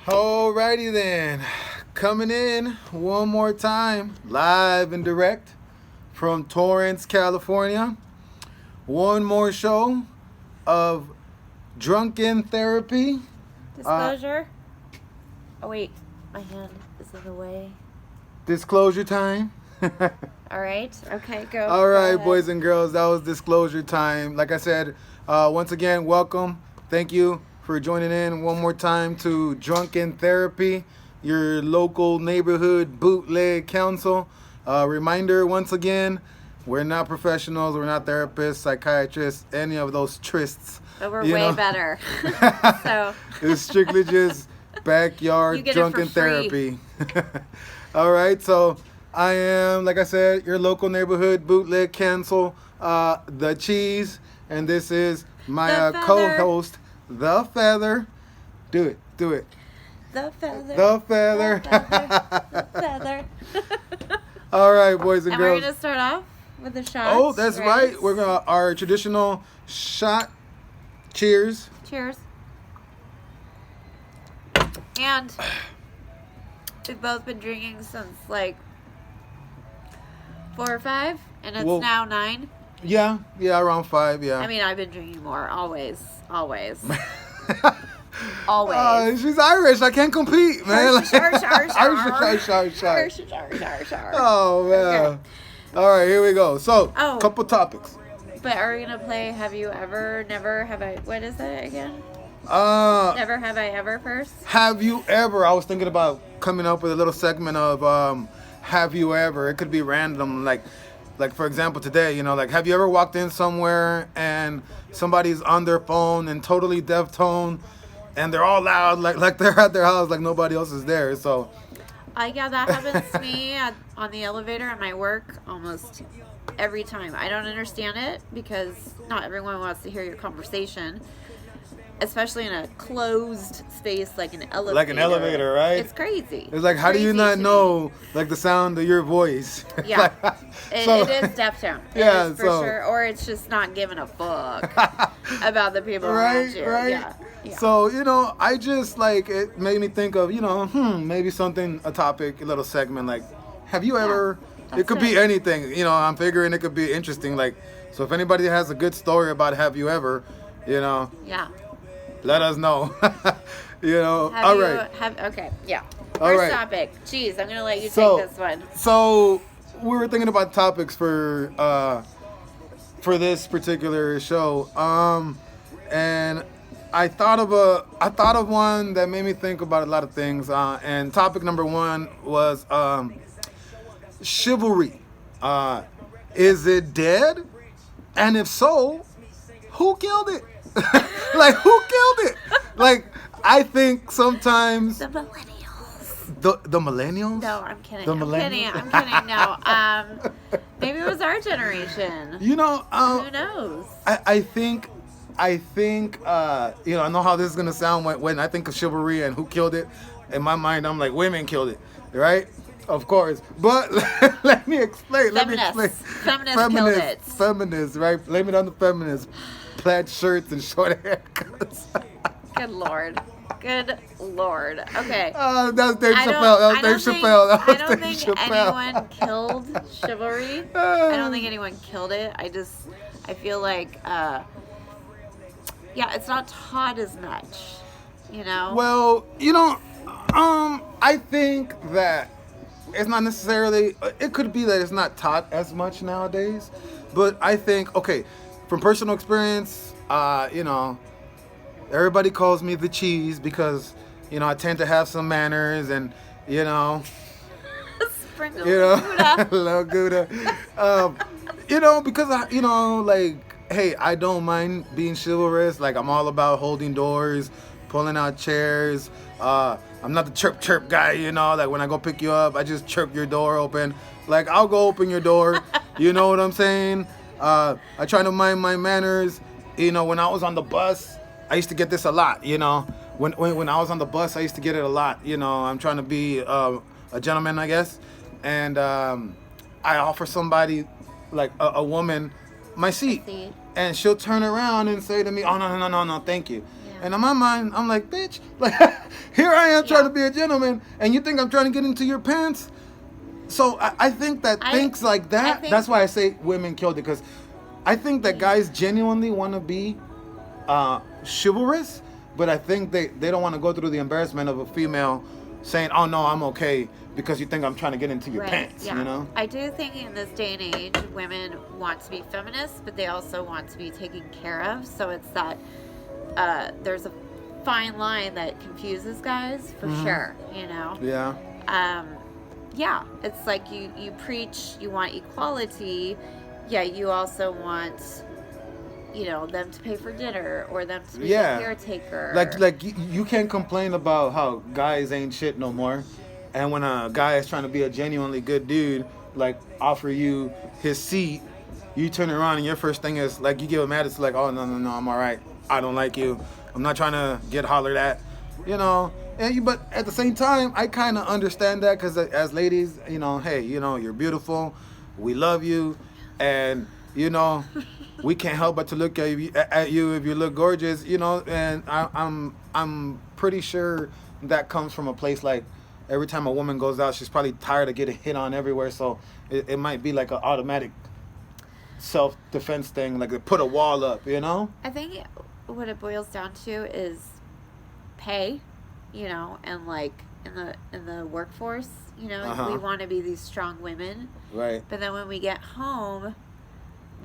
Alrighty then, coming in one more time, live and direct from Torrance, California. One more show of Drunken Therapy. Disclosure. Oh wait, my hand is in the way. Disclosure time. All right. Okay, go. All right, Go ahead. boys and girls, that was disclosure time. Like I said, once again, welcome. Thank you for joining in one more time to Drunken Therapy, your local neighborhood bootleg council. Reminder once again, we're not professionals, we're not therapists, psychiatrists, any of those trysts. But we're you way know. better. So It's strictly just You backyard get it drunken for therapy. All right, so I am, like I said, your local neighborhood bootleg council, the cheese, and this is my The Feather. co-host, the Feather. Do it. the feather. The Feather. The feather. All right, boys and And we're girls. gonna start off with the shots. Oh, that's right. We're gonna our traditional shot. Cheers. Cheers. And we've both been drinking since like 4 or 5, and it's Well- now 9. Yeah, around 5. Yeah. I mean, I've been drinking more. Always. Always. She's Irish. I can't compete, man. Arsh, arsh, arsh, Irish. Arsh. Oh man. Okay. All right, here we go. So, Oh. couple topics. But are we gonna play Have You Ever, Never Have I? What is that again? Uh, Never Have I Ever first? have you ever? I was thinking about coming up with a little segment of have you ever? It could be random, like for example today, like have you ever walked in somewhere and somebody's on their phone and totally deaf tone, and they're all loud, like they're at their house, like nobody else is there. So. Yeah, that happens to me on the elevator at my work almost every time. I don't understand it because not everyone wants to hear your conversation, especially in a closed space like an elevator. Like an elevator, right? It's crazy. It's like, how do you Crazy not to me. know, like, the sound of your voice? Yeah. So- It is deaf tone. Yeah, It is for so- sure. Or it's just not giving a fuck about the people Right, around you. right. Yeah. So, I just, it made me think of, maybe something, a topic, a little segment, like, have you ever, that's it could be it. anything, I'm figuring it could be interesting, so if anybody has a good story about have you ever, Yeah. let us know. Have all you, right. Okay, yeah. All First right. topic. Jeez, I'm gonna let you So- take this one. So we were thinking about topics for this particular show, and I thought of one that made me think about a lot of things. And topic number 1 was chivalry. Is it dead? And if so, who killed it? Who killed it? I think sometimes The millennials. the millennials. No, I'm kidding. The I'm millennials? kidding. No. Maybe it was our generation. Who Who knows? I think, I know how this is gonna sound when I think of chivalry and who killed it. In my mind, I'm like, women killed it, right? Of course, but let me explain. Feminists killed it. Feminists, right? Blame it on the feminists. Plaid shirts and short haircuts. Good lord. Okay. That's Dave I don't- Chappelle. That I don't was Dave think- Chappelle. That I was don't Dave think Chappelle. anyone killed chivalry. I don't think anyone killed it. I feel like, it's not taught as much, Well, I think that it's not necessarily, it could be that it's not taught as much nowadays, but I think, okay, from personal experience, everybody calls me the cheese because, I tend to have some manners and, Sprinkle a Buddha. little Gouda. Because hey, I don't mind being chivalrous. I'm all about holding doors, pulling out chairs. I'm not the chirp guy, when I go pick you up, I just chirp your door open. I'll go open your door. You know what I'm saying? I try to mind my manners. When I was on the bus, I used to get this a lot, When I was on the bus, I used to get it a lot, I'm trying to be a gentleman, I guess. And I offer somebody, a woman, my seat. And she'll turn around and say to me, oh, no, thank you. Yeah. And in my mind, I'm like, bitch, like here I am trying to be a gentleman, and you think I'm trying to get into your pants? So I think that things like that. That's why I say women killed it, because I think that guys genuinely want to be chivalrous, but I think they don't want to go through the embarrassment of a female saying, "Oh no, I'm okay," because you think I'm trying to get into your pants. Yeah. You know. I do think in this day and age, women want to be feminists, but they also want to be taken care of. So it's that there's a fine line that confuses guys for sure. You know. Yeah. Yeah, it's like you preach, you want equality, yeah, you also want, you know, them to pay for dinner or them to be a caretaker. Like you can't complain about how guys ain't shit no more, and when a guy is trying to be a genuinely good dude, like offer you his seat, you turn around and your first thing is like you give him attitude, like, oh no, I'm all right, I don't like you, I'm not trying to get hollered at, you know. But at the same time, I kind of understand that, because as ladies, you know, hey, you know, you're beautiful, we love you, and you know, we can't help but to look at you if you look gorgeous, you know. And I'm pretty sure that comes from a place like every time a woman goes out, she's probably tired of getting hit on everywhere, so it might be like an automatic self-defense thing, like they put a wall up, you know. I think what it boils down to is pay. You know, and like in the workforce, you know, we want to be these strong women, right? But then when we get home,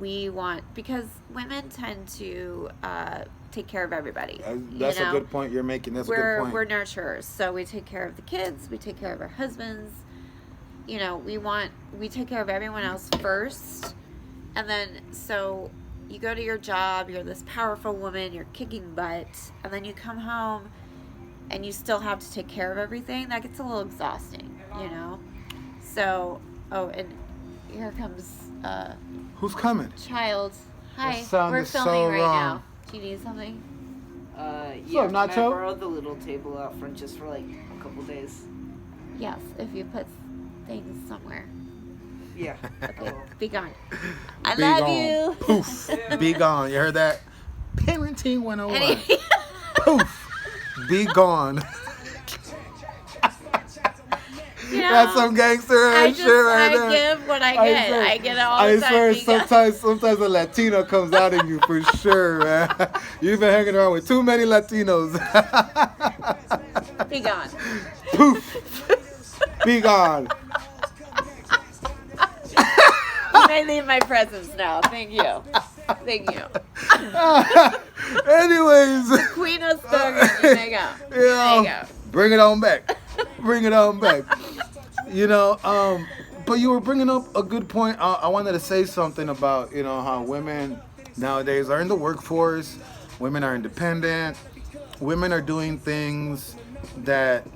we want, because women tend to take care of everybody. That's a good point you're making. That's a good point. We're nurturers, so we take care of the kids, we take care of our husbands. You know, we take care of everyone else first, and then so you go to your job, you're this powerful woman, you're kicking butt, and then you come home and you still have to take care of everything. That gets a little exhausting, you know. So, and here comes who's coming? Child. Hi, we're filming so right wrong. now. Do you need something? Yeah, Nacho? can I borrow the little table out front just for like a couple days? Yes, if you put things somewhere. Yeah. Okay, be gone. I Be love gone. you. Poof. Be gone. You heard that? Parenting 101. Poof. Be gone. You know, That's some gangster ass shit right there. I give what I get. I get it all the time. I swear, sometimes a Latino comes out in you for sure, man. You've been hanging around with too many Latinos. Be gone. Poof. Be gone. You may leave my presence now. Thank you. Thank you. Anyways. Queen of Stoker. There you go. There you go. Bring it on back. Bring it on back. You know, but you were bringing up a good point. I wanted to say something about, you know, how women nowadays are in the workforce. Women are independent. Women are doing things that,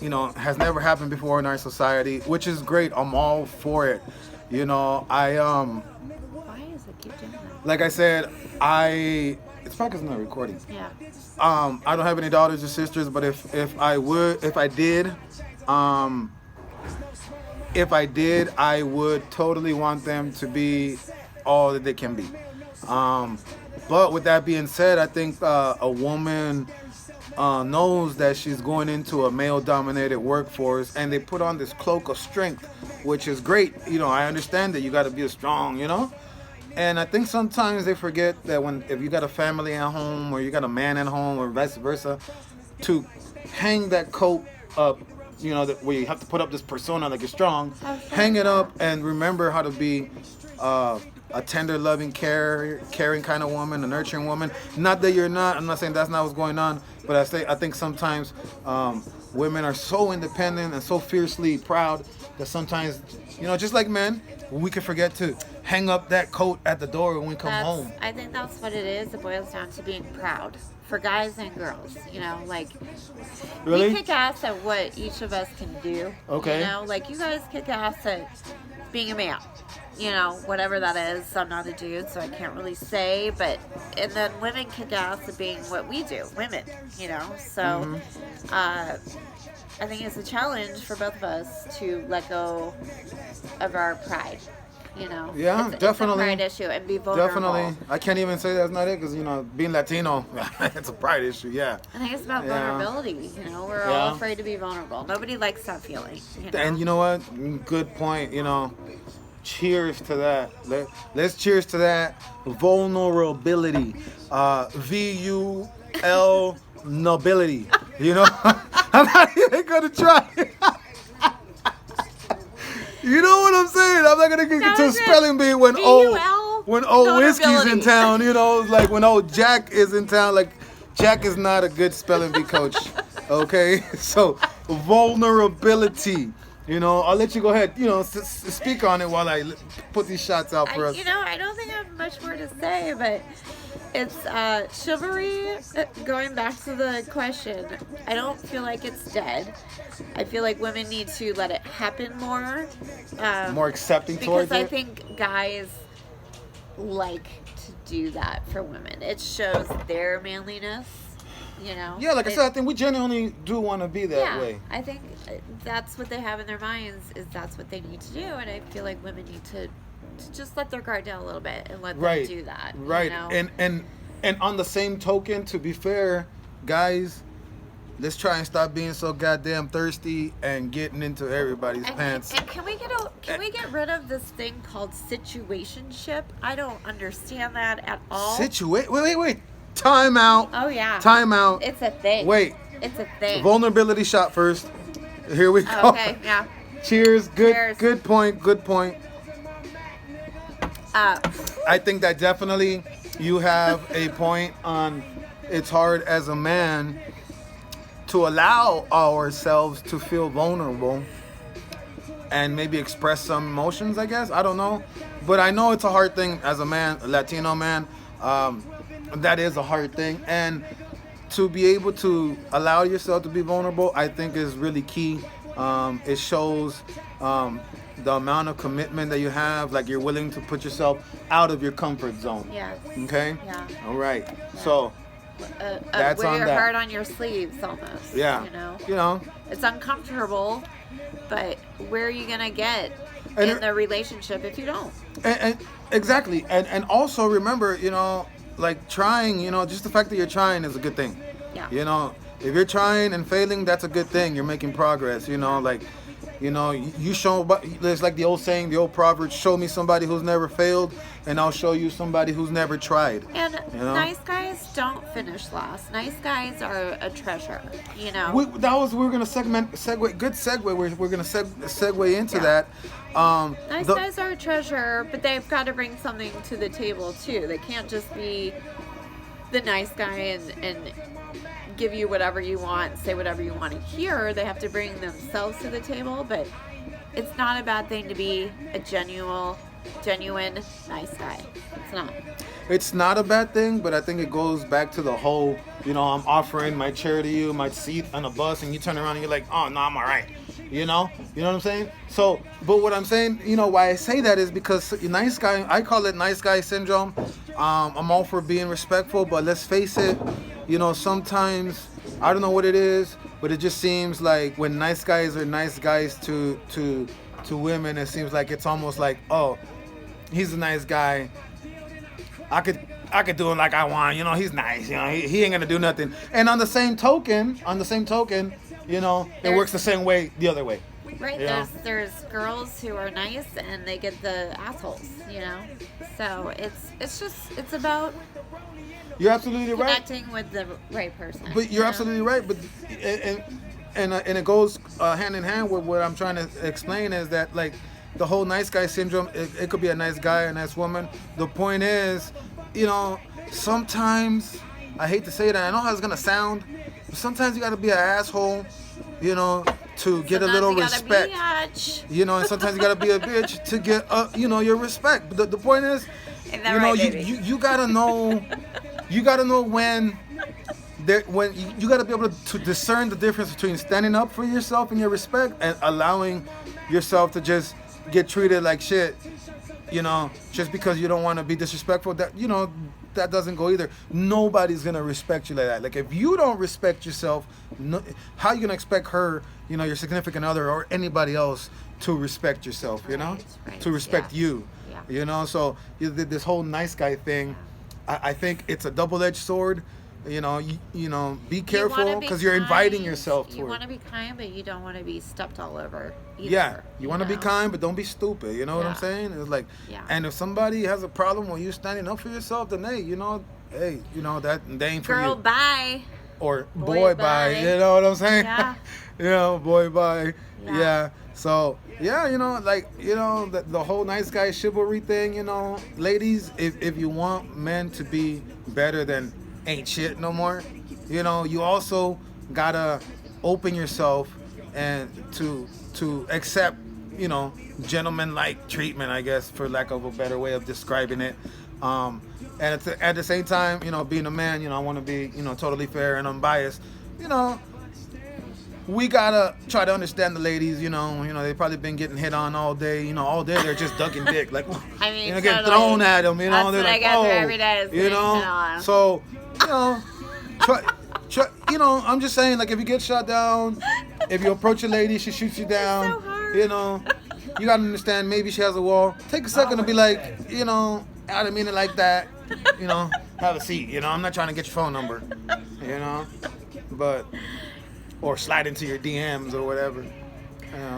you know, has never happened before in our society, which is great. I'm all for it. You know, Why does it keep doing that? like I said, it's probably because I'm not recording. Yeah. I don't have any daughters or sisters, but if I did, I would totally want them to be all that they can be. But with that being said, I think a woman knows that she's going into a male-dominated workforce, and they put on this cloak of strength, which is great. You know, I understand that you got to be strong, you know? And I think sometimes they forget that if you got a family at home, or you got a man at home, or vice versa, to hang that coat up, you know, where you have to put up this persona like you're strong, hang it up and remember how to be a tender, loving, caring kind of woman, a nurturing woman. Not that you're not. I'm not saying that's not what's going on, but I think sometimes women are so independent and so fiercely proud that sometimes, you know, just like men, we can forget to hang up that coat at the door when we come home. I think that's what it is. It boils down to being proud for guys and girls. You know, like Really? we kick ass at what each of us can do. Okay. You know, like you guys kick ass at being a man. You know, whatever that is. I'm not a dude, so I can't really say. But and then women kick ass at being what we do, women. You know, so I think it's a challenge for both of us to let go of our pride. You know. Yeah, definitely. It's a pride issue, and be vulnerable. Definitely. I can't even say that's not it because, being Latino, it's a pride issue, yeah. I think it's about vulnerability. You know, we're all afraid to be vulnerable. Nobody likes that feeling. You know? And you know what? Good point. Cheers to that. Let's cheers to that. Vulnerability. VUL nobility. I'm not even gonna try. You know what I'm saying? I'm not gonna get into a spelling bee when old whiskey's in town. Like when old Jack is in town. Like Jack is not a good spelling bee coach. Okay, so vulnerability. I'll let you go ahead. Speak on it while I put these shots out for us. I don't think I have much more to say, but it's chivalry. Going back to the question, I don't feel like it's dead. I feel like women need to let it happen more. More accepting towards it. Because I think guys like to do that for women. It shows their manliness. Yeah, like I said, I think we genuinely do want to be that way. I think that's what they have in their minds, is that's what they need to do, and I feel like women need to just let their guard down a little bit and let them do that. Right. And on the same token, to be fair, guys, let's try and stop being so goddamn thirsty and getting into everybody's pants. And can we get rid of this thing called situationship? I don't understand that at all. Wait. Time out. Oh, yeah. Time out. It's a thing. Wait. It's a thing. Vulnerability shot first. Here we go. Okay, yeah. Cheers. Cheers. Good point. I think that definitely you have a point on it's hard as a man to allow ourselves to feel vulnerable and maybe express some emotions, I guess. I don't know. But I know it's a hard thing as a man, a Latino man. That is a hard thing, and to be able to allow yourself to be vulnerable, I think is really key. It shows the amount of commitment that you have, like you're willing to put yourself out of your comfort zone. Yes. Okay? Yeah. All right. Yeah. So that's wear on your that. heart on your sleeves almost. Yeah. It's uncomfortable, but where are you going to get in the relationship if you don't? And exactly. And also remember, like trying, just the fact that you're trying is a good thing. Yeah. If you're trying and failing, that's a good thing. You're making progress, you show, there's like the old saying, the old proverb, show me somebody who's never failed and I'll show you somebody who's never tried. And nice guys don't finish last. Nice guys are a treasure, we were going to segue, good segue. We're going to segue into that. Nice guys are a treasure, but they've got to bring something to the table too. They can't just be the nice guy and give you whatever you want, say whatever you want to hear. They have to bring themselves to the table, but it's not a bad thing to be a genuine nice guy. It's not. It's not a bad thing, but I think it goes back to the whole, I'm offering my chair to you, my seat on a bus, and you turn around and you're like, oh, no, I'm all right. You know what I'm saying? So, but what I'm saying, why I say that is because nice guy, I call it nice guy syndrome. I'm all for being respectful, but let's face it, sometimes, I don't know what it is, but it just seems like when nice guys are nice guys to women, it seems like it's almost like, oh, he's a nice guy. I could do him like I want. He's nice. He ain't gonna do nothing. And on the same token, it works the same way the other way. Right. There's girls who are nice and they get the assholes. So it's about. You're absolutely right. Connecting with the right person. But you're absolutely right. But and it goes hand in hand with what I'm trying to explain is that like. The whole nice guy syndrome, it could be a nice guy, a nice woman. The point is, sometimes, I hate to say that, I know how it's going to sound, but sometimes you got to be an asshole, to get a little respect. And sometimes you got to be a bitch to get, your respect. But the point is, you got to know, when you got to be able to discern the difference between standing up for yourself and your respect and allowing yourself to just get treated like shit, just because you don't want to be disrespectful. That that doesn't go either. Nobody's gonna respect you like that. Like if you don't respect yourself, how you gonna expect her, your significant other or anybody else to respect yourself? Right. To respect you. Yeah. So this whole nice guy thing, I think it's a double-edged sword. Be careful because you're inviting yourself to You it. want to be kind, but you don't want to be stepped all over. Either, Yeah, you want to be kind, but don't be stupid. You know what I'm Yeah. saying? It's like, Yeah. and if somebody has a problem with you standing up for yourself, then hey, that they ain't for Girl, you. bye. Or Boy, boy, bye. bye. You know what I'm saying? Yeah. Boy, bye. Yeah. Yeah. So the whole nice guy chivalry thing. Ladies, if you want men to be better than ain't shit no more, you also gotta open yourself and to accept, gentleman-like treatment, I guess, for lack of a better way of describing it. And at the same time, being a man, I want to be, totally fair and unbiased. We gotta try to understand the ladies. They've probably been getting hit on all day. All day they're just ducking dick, like, I mean, getting totally. thrown at them. That's They're what like, I go through oh, every day is getting hit on. So, try, I'm just saying, like, if you get shot down, if you approach a lady, she shoots you down. so hard. You gotta understand. Maybe she has a wall. Take a second to be like, I didn't mean it like that. Have a seat. I'm not trying to get your phone number. But or slide into your DMs or whatever.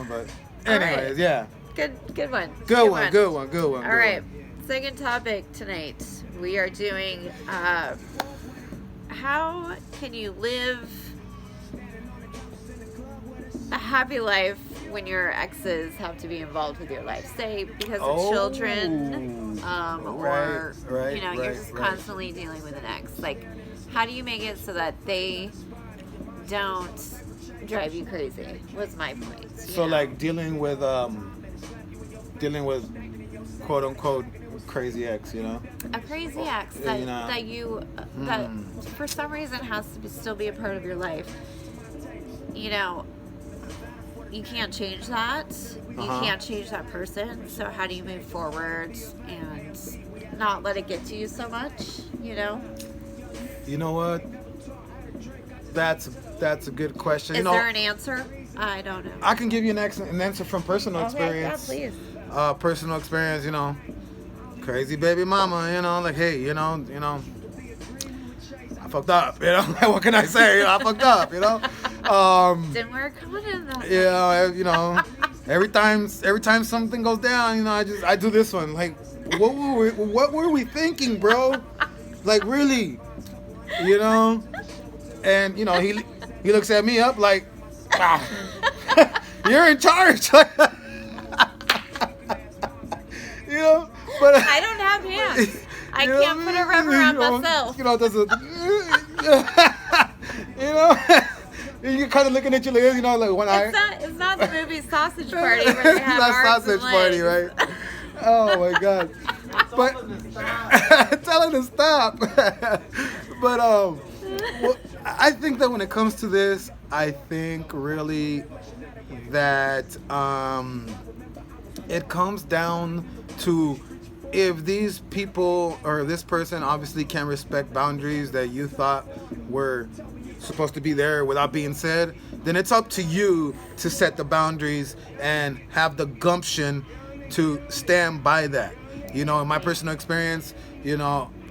But anyways, yeah. Good one. Good one. All right. Second topic tonight. We are doing how can you live a happy life when your exes have to be involved with your life, say because of children, or you're just constantly dealing with an ex. Like, how do you make it so that they don't drive you crazy? Was my point. So like dealing with quote unquote crazy ex, a crazy ex that that for some reason has to still be a part of your life. You can't change that. You can't change that person. So how do you move forward and not let it get to you so much? You know what? That's a good question. Is there an answer? I don't know. I can give you an answer from personal experience. Yeah, please. Personal experience, crazy baby mama, like, hey, I fucked up, what can I say? I fucked up, Didn't work out in that. every time something goes down, I do this one. Like, what were we thinking, bro? Like, really, and he looks at me up like, you're in charge. But I don't have hands. I can't put a rubber on myself. You're kind of looking at your legs, like one eye. It's not the movie Sausage Party where they have arms Sausage and legs. Party, right? Oh my God! But tell her to stop. But well, I think that when it comes to this, I think really that it comes down to if these people or this person obviously can't respect boundaries that you thought were supposed to be there without being said, then it's up to you to set the boundaries and have the gumption to stand by that. In my personal experience,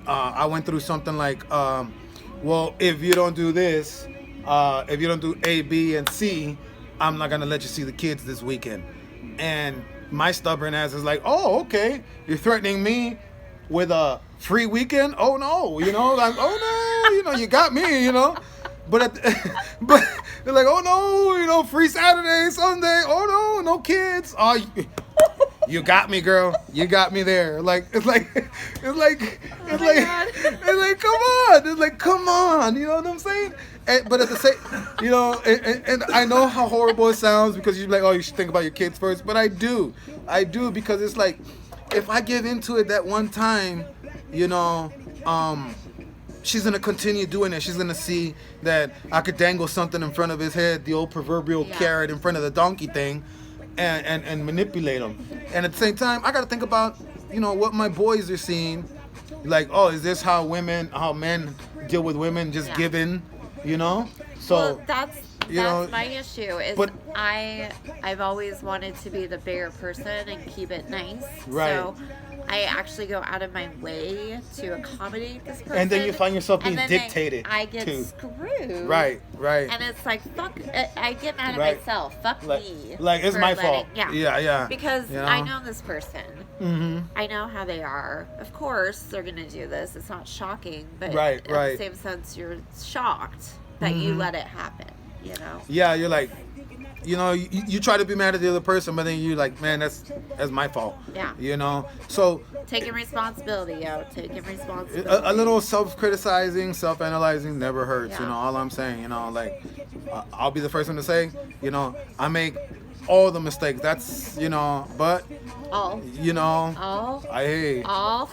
I went through something like, well, if you don't do this, if you don't do A, B, and C, I'm not going to let you see the kids this weekend. And my stubborn ass is like, oh, okay, you're threatening me with a free weekend? Oh, no, like, oh, no, you got me, But but they're like, oh, no, free Saturday, Sunday. Oh, no kids. Oh, you got me, girl. You got me there. It's like, come on. It's like, come on. You know what I'm saying? But at the same, and I know how horrible it sounds because you're like, oh, you should think about your kids first. But I do because it's like, if I give into it that one time, she's gonna continue doing it. She's gonna see that I could dangle something in front of his head, the old proverbial carrot in front of the donkey thing, and manipulate him. And at the same time, I gotta think about what my boys are seeing, like, oh, is this how men deal with women, just Yeah. giving, you know? So Well, that's you know, my issue. Is but- I've always wanted to be the bigger person and keep it nice. Right. So I actually go out of my way to accommodate this person. and then you find yourself and being then dictated I get to. screwed. Right. And it's like, fuck, I get mad at Right. myself. Fuck Like- me. like, it's for my letting- fault. Yeah. Because You know? I know this person. Mm-hmm. I know how they are. Of course, they're going to do this. It's not shocking, but Right, in right. the same sense, you're shocked that you Mhm. let it happen, you know? Yeah, you're like, you know, you try to be mad at the other person, but then you're like, man, that's my fault. Yeah. You know, so Taking responsibility, yo. Taking responsibility. a little self-criticizing, self-analyzing never hurts. You Yeah. know, all I'm saying, you know, like, I'll be the first one to say, you know, I make all the mistakes. That's, you know, but, All. you know, All. I All.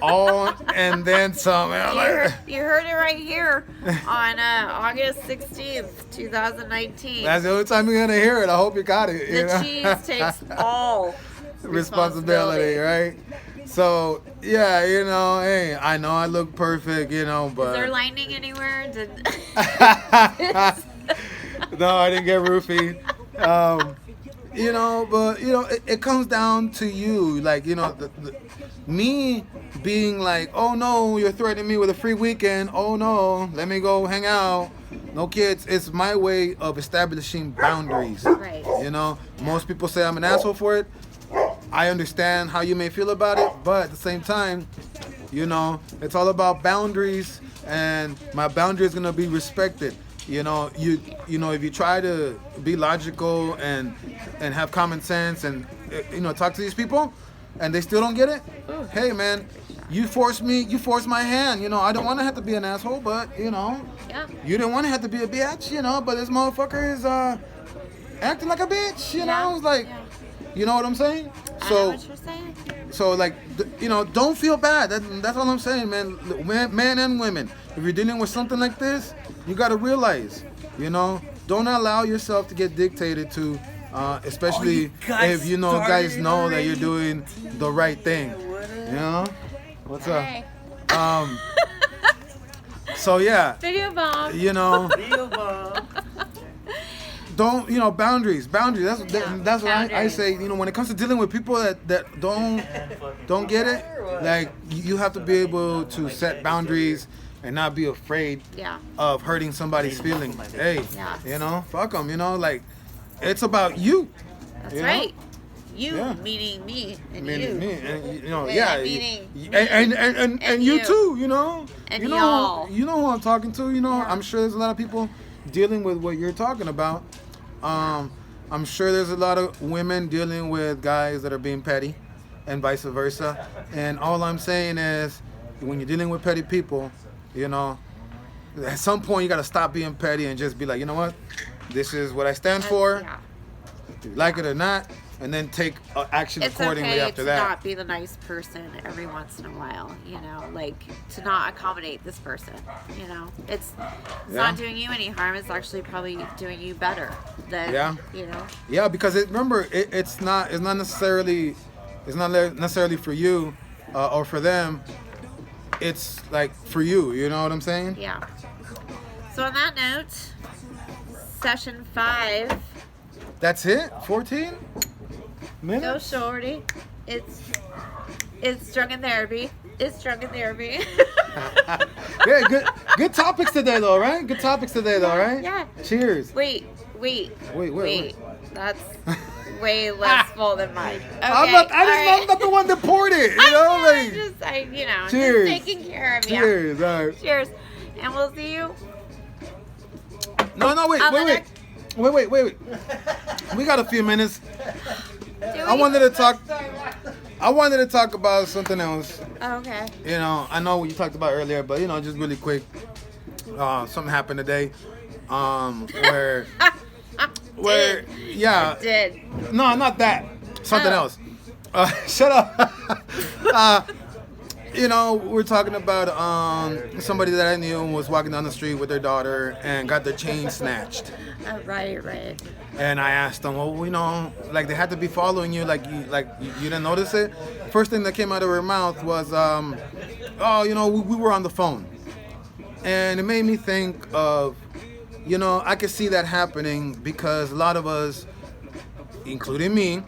all and then some. And I'm like, You heard it right here on August 16th, 2019. that's the only time you're gonna hear it. I hope you got it. you The know? cheese takes all responsibility, right? So yeah, you know, hey, I know I look perfect, you know, Is but there lightning anywhere? no, I didn't get roofied. You know, but you know, it comes down to you, like, you know, me being like, oh no, you're threatening me with a free weekend. Oh no, let me go hang out. No kids. It's my way of establishing boundaries. Right. You know, most people say I'm an asshole for it. I understand how you may feel about it, but at the same time, you know, it's all about boundaries, and my boundary is gonna be respected. You know, you know, if you try to be logical and have common sense and you know, talk to these people, and they still don't get it, hey man, you forced my hand. You know, I don't want to have to be an asshole, but you know, Yeah. you didn't want to have to be a bitch. You know, but this motherfucker is acting like a bitch. You know, it's like. Yeah. You know what I'm saying? I know what you're saying. So like, you know, don't feel bad. That's all I'm saying, man. Men and women, if you're dealing with something like this, you got to realize, you know, don't allow yourself to get dictated to, especially if you know guys know that you're doing the right thing. You know, what's up? Hey. So yeah, Video bomb. you know. Real bomb. Don't, you know, boundaries. That's Yeah, that's what I boundaries. say. You know, when it comes to dealing with people that don't get it, like you have to be able to set boundaries and not be afraid Yeah. of hurting somebody's feelings. Hey, Yeah. you know, fuck them. You know, like it's about you. That's You know? right. You Yeah. meaning me and Meaning you. me, and you know, And yeah, meaning y- me and you you. too. You know, And you know, y'all. you know who I'm talking to. You know, Yeah. I'm sure there's a lot of people dealing with what you're talking about. I'm sure there's a lot of women dealing with guys that are being petty, and vice versa. And all I'm saying is, when you're dealing with petty people, you know, at some point you gotta stop being petty and just be like, you know what, this is what I stand for. Yeah. If you like it or not, and then take action It's accordingly okay after to that. not be the nice person every once in a while, you know, like to not accommodate this person, you know. It's Yeah. not doing you any harm. It's actually probably doing you better than, Yeah. you know. Yeah, because remember, it's not necessarily for you or for them. It's like for you. You know what I'm saying? Yeah. So on that note, session 5, That's it. 14 go minutes. shorty. It's Drunken Therapy. It's Drunken Therapy. Yeah, good topics today, though, right? Good topics today, though, right? Yeah. Cheers. Wait. Wait. That's way less full than mine. Okay, I'm not all right. the one that poured it. You know, like. Cheers. Just taking care of you. Cheers. All right. Cheers. And we'll see you. No, wait. On the next- Wait. We got a few minutes. Do I we? wanted to talk about something else. Okay. You know, I know what you talked about earlier, but you know, just really quick. Something happened today. Where yeah. Did. No, not that. Something Oh. else. Shut up. You know, we're talking about somebody that I knew was walking down the street with their daughter and got their chain snatched. Oh, right. And I asked them, well, you know, like they had to be following you, like you didn't notice it. First thing that came out of her mouth was, oh, we were on the phone. And it made me think of, I could see that happening because a lot of us, including me,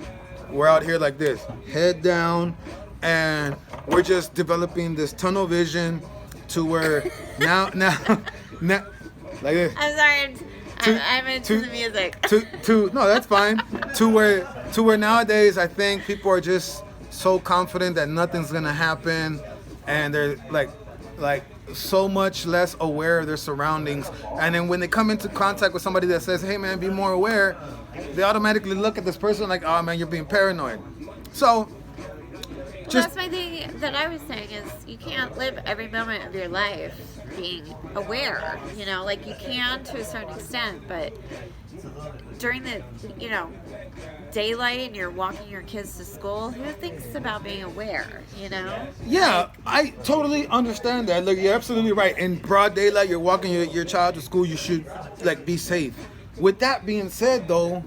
we're out here like this, head down, and we're just developing this tunnel vision to where now, like this. I'm sorry. I'm into the music. No, that's fine. To where nowadays I think people are just so confident that nothing's gonna happen, and they're like so much less aware of their surroundings. And then when they come into contact with somebody that says, "Hey man, be more aware," they automatically look at this person like, "Oh man, you're being paranoid." So. That's my thing that I was saying is you can't live every moment of your life being aware, like you can to a certain extent, but during the, daylight and you're walking your kids to school, who thinks about being aware, Yeah, I totally understand that. Look, you're absolutely right. In broad daylight, you're walking your child to school, you should, be safe. With that being said, though,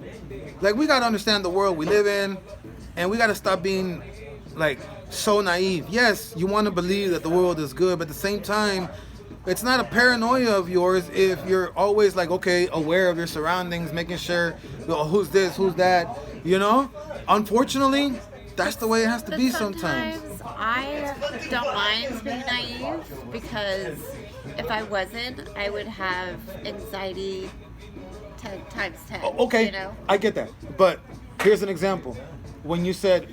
we got to understand the world we live in, and we got to stop being so naive. Yes, you want to believe that the world is good, but at the same time, it's not a paranoia of yours if you're always aware of your surroundings, making sure, who's this, who's that, Unfortunately, that's the way it has to be sometimes. I don't mind being naive because if I wasn't, I would have anxiety 10 times 10. Okay, I get that. But here's an example. When you said,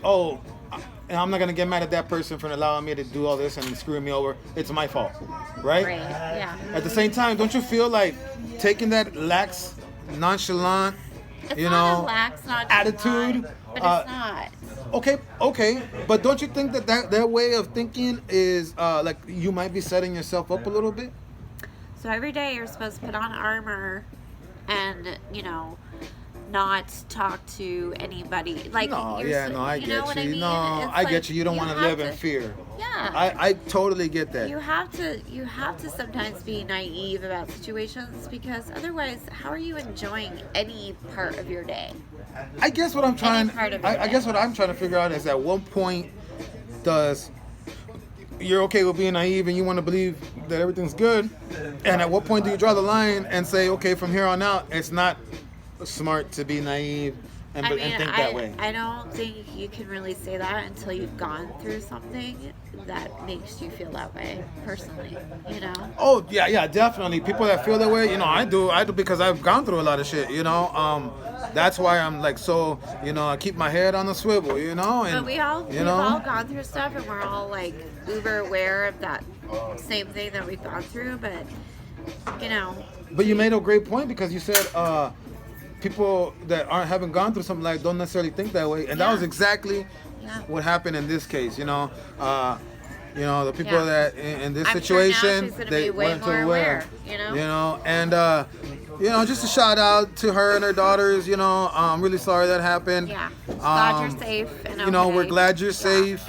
and I'm not going to get mad at that person for allowing me to do all this and screwing me over. It's my fault, right? Right, yeah. At the same time, don't you feel like taking that lax, nonchalant, it's not a lax, attitude? But it's not. Okay. But don't you think that way of thinking is you might be setting yourself up a little bit? So every day you're supposed to put on armor and, not talk to anybody. I get you. What I mean? I get you. You don't want to live in fear. Yeah. I totally get that. You have to sometimes be naive about situations because otherwise, how are you enjoying any part of your day? I guess what I'm trying. I guess what I'm trying to figure out is at what point does you're okay with being naive and you want to believe that everything's good, and at what point do you draw the line and say, okay, from here on out, it's not smart to be naive and think that way? I don't think you can really say that until you've gone through something that makes you feel that way, personally, Oh, yeah, definitely. People that feel that way, I do because I've gone through a lot of shit, That's why I'm I keep my head on the swivel, and but we've all gone through stuff and we're all uber aware of that same thing that we've gone through, but But you made a great point because you said people that haven't gone through something don't necessarily think that way, and that was exactly what happened in this case. The people that in this situation, they weren't aware. And just a shout out to her and her daughters. I'm really sorry that happened. Yeah, glad you're safe. And we're glad you're safe,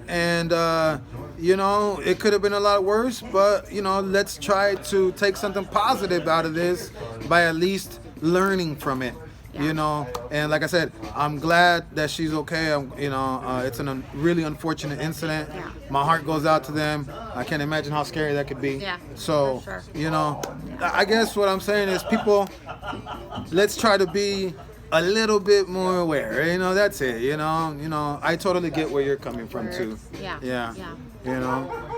and it could have been a lot worse, but let's try to take something positive out of this by at least learning from it. And like I said, I'm glad that she's okay. It's a really unfortunate incident. Yeah. My heart goes out to them. I can't imagine how scary that could be. Yeah, so for sure. I guess what I'm saying is, people, let's try to be a little bit more aware. That's it. I totally get where you're coming from too. Yeah.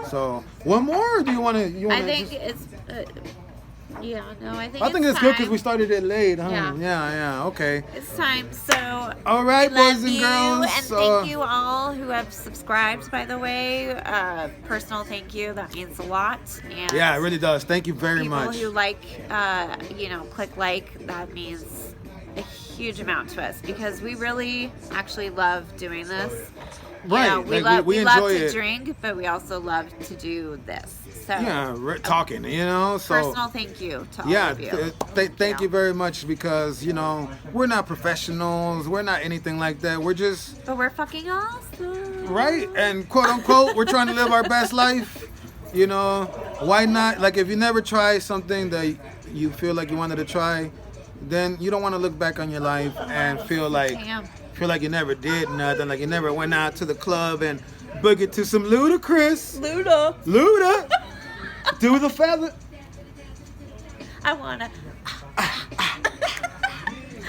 So one more, or do you want to? I think it's. I think it's good because we started it late, huh? Yeah. Okay. It's time. So. All right, boys and girls. And thank you all who have subscribed. By the way, personal thank you. That means a lot. And yeah, it really does. Thank you very much. People who click like. That means a huge amount to us because we really actually love doing this. Right. We love to drink, but we also love to do this. So we're talking, So personal thank you to all of you. Thank you very much because we're not professionals, we're not anything like that. But we're fucking awesome, right? And quote unquote, we're trying to live our best life. Why not? If you never try something that you feel like you wanted to try, then you don't want to look back on your life and feel like you never did nothing, like you never went out to the club and Boogie to some ludicrous. Luda. Luda. Do the feather. I wanna.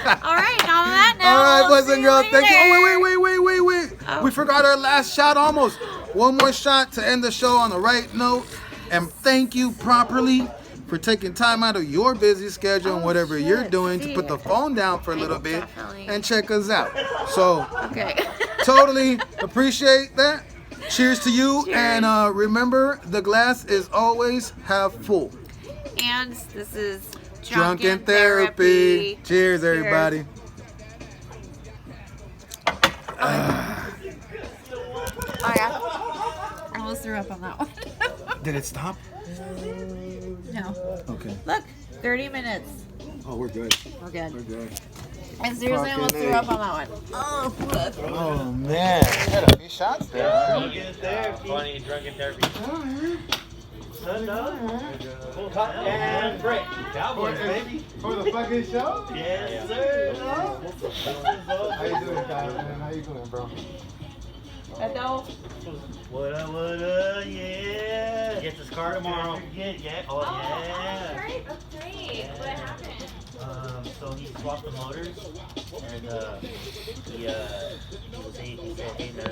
All right, on that note. All right, boys see and girls. Thank you. later. Oh, wait. Oh. We forgot our last shot almost. One more shot to end the show on the right note. And thank you properly for taking time out of your busy schedule and whatever you're doing to put the phone down for a little bit Definitely. and check us out. So Okay. totally appreciate that. Cheers to you. Cheers. And remember, the glass is always half full. And this is Drunken Therapy. Cheers, everybody. Oh, yeah. I almost threw up on that one. Did it stop? No. Okay. Look, 30 minutes. Oh, we're good. We're good. We're good. I seriously almost threw up on that one. Oh, look. Oh, man. You had a few shots there. Drunken Therapy. Funny, Drunken Therapy. Cut and break. Cowboys, baby. For the fucking show? Yes, sir. How you doing, Kyle, man? How you doing, bro? Hello. What yeah. Get this car tomorrow. Yeah. Oh, yeah. Great, that's great. What happened? So he swapped the motors, and he said, hey man,